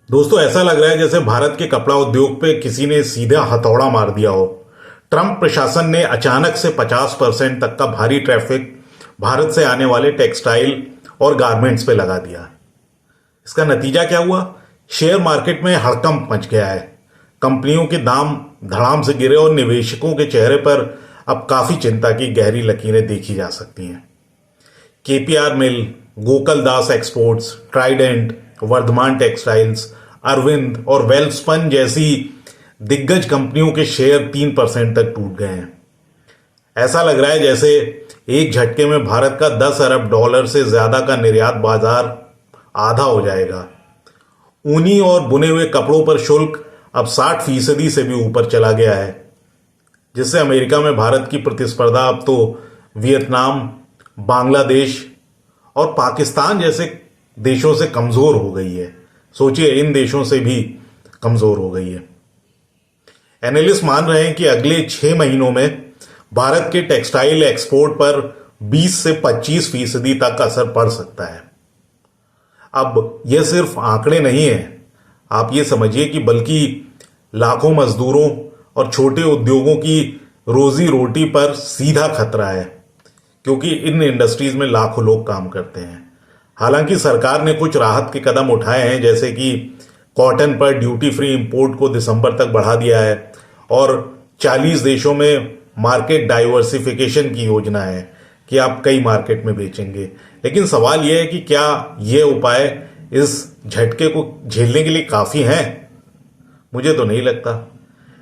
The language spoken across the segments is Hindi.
दोस्तों, ऐसा लग रहा है जैसे भारत के कपड़ा उद्योग पे किसी ने सीधा हथौड़ा मार दिया हो। ट्रंप प्रशासन ने अचानक से 50% तक का भारी ट्रैफिक भारत से आने वाले टेक्सटाइल और गारमेंट्स पे लगा दिया। इसका नतीजा क्या हुआ? शेयर मार्केट में हड़कंप मच गया है। कंपनियों के दाम धड़ाम से गिरे और निवेशकों के चेहरे पर अब काफी चिंता की गहरी लकीरें देखी जा सकती हैं। KPR mill, Gokaldas exports, Trident, Vardhman textiles, Arvind और वेलस्पन जैसी दिग्गज कंपनियों के शेयर 3% तक टूट गए हैं। ऐसा लग रहा है जैसे एक झटके में भारत का 10 अरब डॉलर से ज्यादा का निर्यात बाजार आधा हो जाएगा। ऊनी और बुने हुए कपड़ों पर शुल्क अब 60% से भी ऊपर चला गया है, जिससे अमेरिका में भारत की प्रतिस्पर्धा अब तो वियतनाम, बांग्लादेश और पाकिस्तान जैसे देशों से कमजोर हो गई है। सोचिए, इन देशों से भी कमजोर हो गई है। एनालिस्ट मान रहे हैं कि अगले 6 महीनों में भारत के टेक्सटाइल एक्सपोर्ट पर 20 से 25% तक असर पड़ सकता है। अब यह सिर्फ आंकड़े नहीं है, आप ये समझिए कि बल्कि लाखों मजदूरों और छोटे उद्योगों की रोजी रोटी पर सीधा खतरा है, क्योंकि इन इंडस्ट्रीज में लाखों लोग काम करते हैं। हालांकि सरकार ने कुछ राहत के कदम उठाए हैं, जैसे कि कॉटन पर ड्यूटी फ्री इंपोर्ट को दिसंबर तक बढ़ा दिया है और 40 देशों में मार्केट डाइवर्सिफिकेशन की योजना है कि आप कई मार्केट में बेचेंगे। लेकिन सवाल यह है कि क्या ये उपाय इस झटके को झेलने के लिए काफी हैं? मुझे तो नहीं लगता।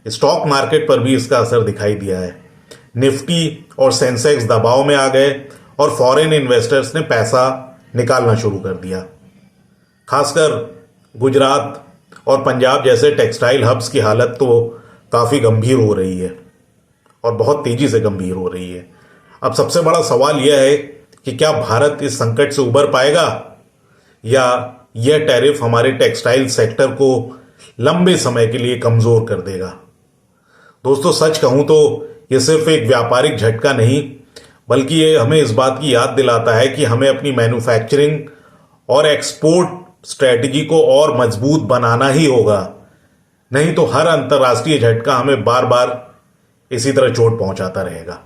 स्टॉक मार्केट पर भी इसका असर दिखाई दिया है। निफ्टी और सेंसेक्स दबाव में आ गए और फॉरेन इन्वेस्टर्स ने पैसा निकालना शुरू कर दिया। खासकर गुजरात और पंजाब जैसे टेक्सटाइल हब्स की हालत तो काफी गंभीर हो रही है और बहुत तेजी से गंभीर हो रही है। अब सबसे बड़ा सवाल यह है कि क्या भारत इस संकट से उबर पाएगा या यह टैरिफ हमारे टेक्सटाइल सेक्टर को लंबे समय के लिए कमजोर कर देगा। दोस्तों, सच कहूं तो यह सिर्फ एक व्यापारिक झटका नहीं, बल्कि ये हमें इस बात की याद दिलाता है कि हमें अपनी मैन्युफैक्चरिंग और एक्सपोर्ट स्ट्रेटजी को और मजबूत बनाना ही होगा। नहीं तो हर अंतर्राष्ट्रीय झटका हमें बार बार इसी तरह चोट पहुंचाता रहेगा।